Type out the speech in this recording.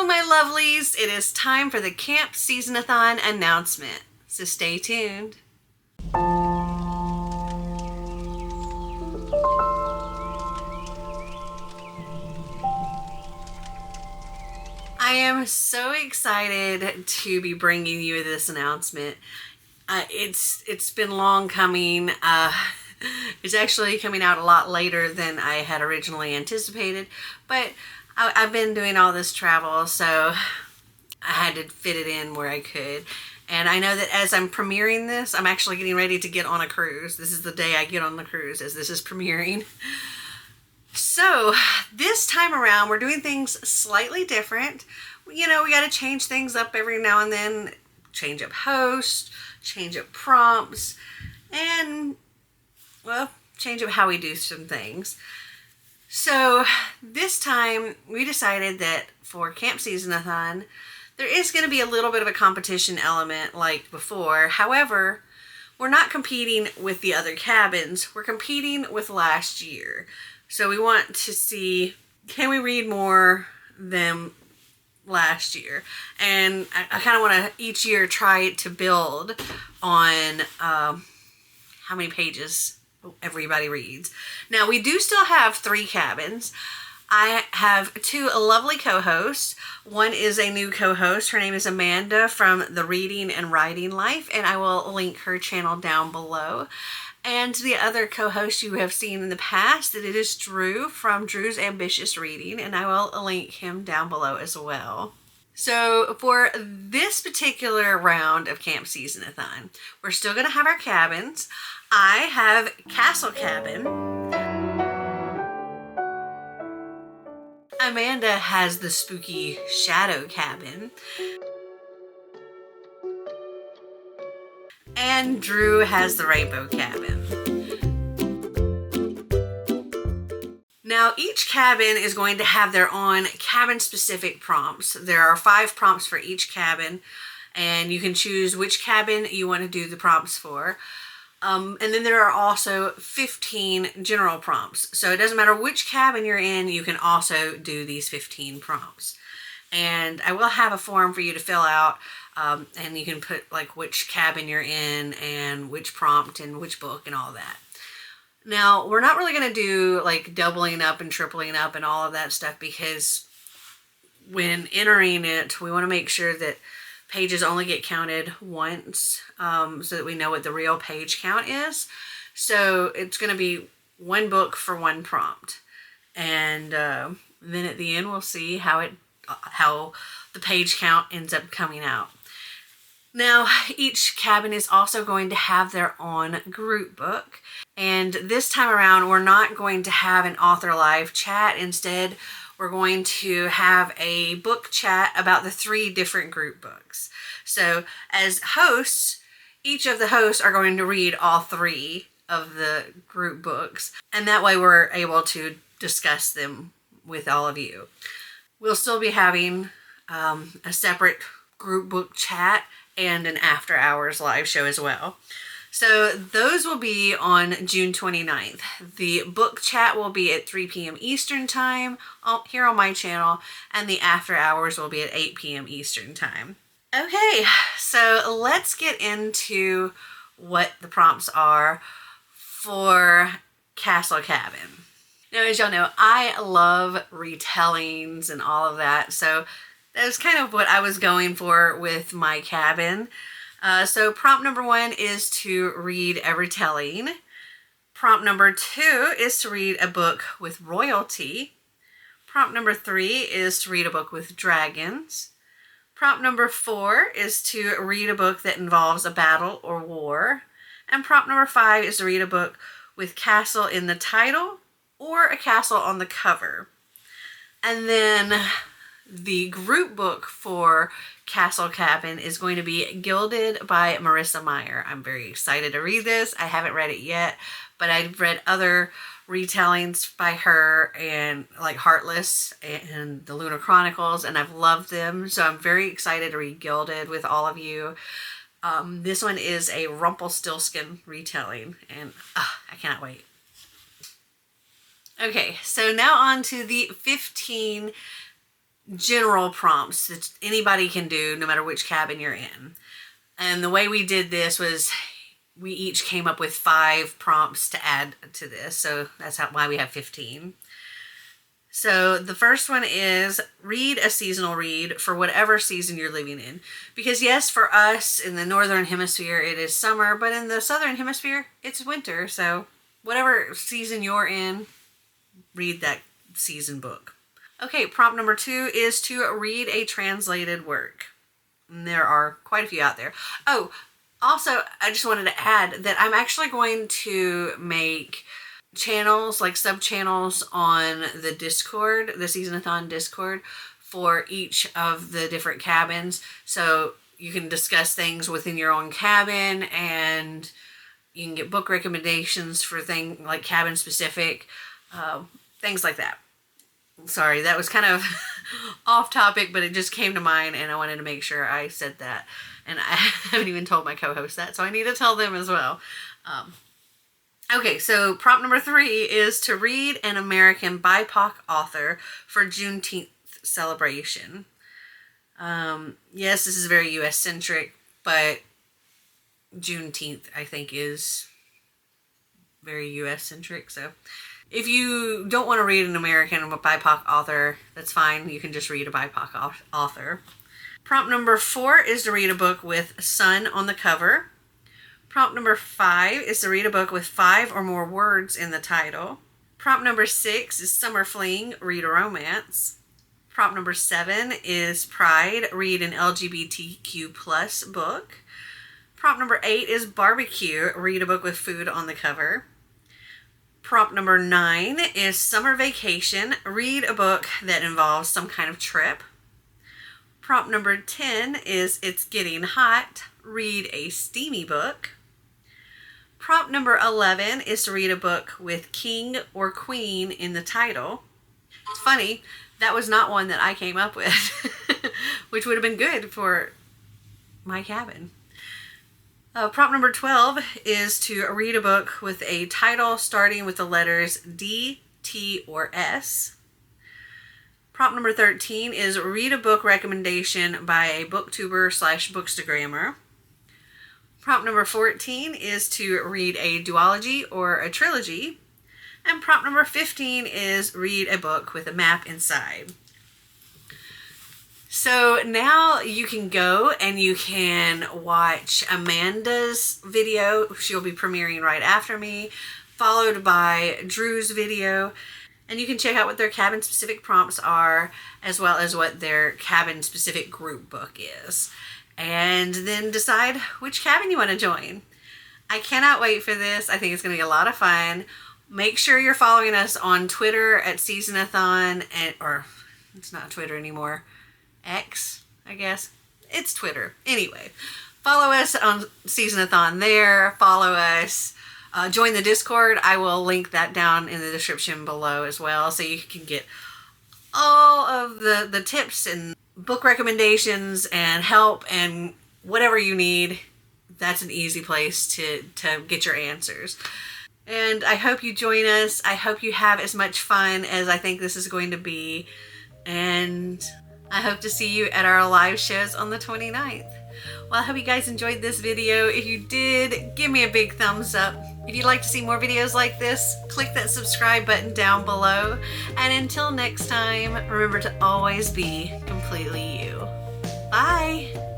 Hello, my lovelies. It is time for the Camp SeasonAthon announcement, so stay tuned. I am so excited to be bringing you this announcement. It's been long coming. It's actually coming out a lot later than I had originally anticipated, but I've been doing all this travel, so I had to fit it in where I could. And I know that as I'm premiering this, I'm actually getting ready to get on a cruise. This is the day I get on the cruise as this is premiering. So this time around, we're doing things slightly different. You know, we got to change things up every now and then, change up hosts, change up prompts, and, well, change up how we do some things. So this time we decided that for Camp SeasonAthon, there is going to be a little bit of a competition element like before. However, we're not competing with the other cabins. We're competing with last year. So we want to see, can we read more than last year? And I kind of want to each year try to build on how many pages everybody reads. Now, we do still have 3 cabins. I have 2 lovely co-hosts. One is a new co-host. Her name is Amanda from The Reading and Writing Life, and I will link her channel down below. And the other co-host you have seen in the past, that it is Drew from Drew's Ambitious Reading, and I will link him down below as well. So for this particular round of Camp SeasonAthon, we're still going to have our cabins. I have Castle Cabin. Amanda has the spooky Shadow Cabin. And Drew has the Rainbow Cabin. Now, each cabin is going to have their own cabin-specific prompts. There are 5 prompts for each cabin, and you can choose which cabin you want to do the prompts for. And then there are also 15 general prompts. So it doesn't matter which cabin you're in, you can also do these 15 prompts. And I will have a form for you to fill out, and you can put like which cabin you're in and which prompt and which book and all that. Now, we're not really going to do like doubling up and tripling up and all of that stuff, because when entering it, we want to make sure that pages only get counted once, so that we know what the real page count is. So it's going to be 1 book for 1 prompt. And then at the end, we'll see how the page count ends up coming out. Now, each cabin is also going to have their own group book. And this time around, we're not going to have an author live chat. Instead, we're going to have a book chat about the 3 different group books. So as hosts, each of the hosts are going to read all 3 of the group books. And that way we're able to discuss them with all of you. We'll still be having a separate group book chat and an after hours live show as well. So those will be on June 29th. The book chat will be at 3 p.m. Eastern time here on my channel, and the after hours will be at 8 p.m. Eastern time. Okay, so let's get into what the prompts are for Castle Cabin. Now, as y'all know, I love retellings and all of that, so that was kind of what I was going for with my cabin. So prompt number 1 is to read a retelling. Prompt number 2 is to read a book with royalty. Prompt number 3 is to read a book with dragons. Prompt number 4 is to read a book that involves a battle or war. And prompt number 5 is to read a book with castle in the title or a castle on the cover. And then the group book for Castle Cabin is going to be Gilded by Marissa Meyer. I'm very excited to read this. I haven't read it yet, but I've read other retellings by her, and like Heartless and the Lunar Chronicles, and I've loved them. So I'm very excited to read Gilded with all of you. This one is a Rumpelstiltskin retelling, and I cannot wait. Okay, so now on to the 15 general prompts that anybody can do no matter which cabin you're in. And the way we did this was we each came up with 5 prompts to add to this. So that's why we have 15. So the first one is read a seasonal read for whatever season you're living in. Because yes, for us in the northern hemisphere, it is summer, but in the southern hemisphere, it's winter. So whatever season you're in, read that season book. Okay, prompt number 2 is to read a translated work. And there are quite a few out there. Oh, also, I just wanted to add that I'm actually going to make channels, like sub-channels on the Discord, the SeasonAthon Discord, for each of the different cabins. So you can discuss things within your own cabin, and you can get book recommendations for things like cabin specific, things like that. Sorry, that was kind of off topic, but it just came to mind and I wanted to make sure I said that. And I haven't even told my co-host that, so I need to tell them as well. Okay, so prompt number 3 is to read an American BIPOC author for Juneteenth celebration. Yes, this is very U.S. centric, but Juneteenth, I think, is very U.S. centric. So if you don't want to read an American BIPOC author, that's fine. You can just read a BIPOC author. Prompt number 4 is to read a book with sun on the cover. Prompt number 5 is to read a book with 5 or more words in the title. Prompt number 6 is Summer Fling, read a romance. Prompt number 7 is Pride, read an LGBTQ plus book. Prompt number 8 is Barbecue, read a book with food on the cover. Prompt number 9 is Summer Vacation, read a book that involves some kind of trip. Prompt number 10 is It's Getting Hot, read a steamy book. Prompt number 11 is to read a book with king or queen in the title. It's funny, that was not one that I came up with, which would have been good for my cabin. Prompt number 12 is to read a book with a title starting with the letters D, T, or S. Prompt number 13 is read a book recommendation by a booktuber/bookstagrammer. Prompt number 14 is to read a duology or a trilogy. And prompt number 15 is read a book with a map inside. So now you can go and you can watch Amanda's video. She'll be premiering right after me, followed by Drew's video. And you can check out what their cabin specific prompts are, as well as what their cabin specific group book is. And then decide which cabin you want to join. I cannot wait for this. I think it's going to be a lot of fun. Make sure you're following us on Twitter at SeasonAthon, or it's not Twitter anymore. X, I guess. It's Twitter. Anyway, follow us on SeasonAthon there. Follow us. Join the Discord. I will link that down in the description below as well, so you can get all of the tips and book recommendations and help and whatever you need. That's an easy place to get your answers. And I hope you join us. I hope you have as much fun as I think this is going to be. And I hope to see you at our live shows on the 29th. Well, I hope you guys enjoyed this video. If you did, give me a big thumbs up. If you'd like to see more videos like this, click that subscribe button down below. And until next time, remember to always be completely you. Bye!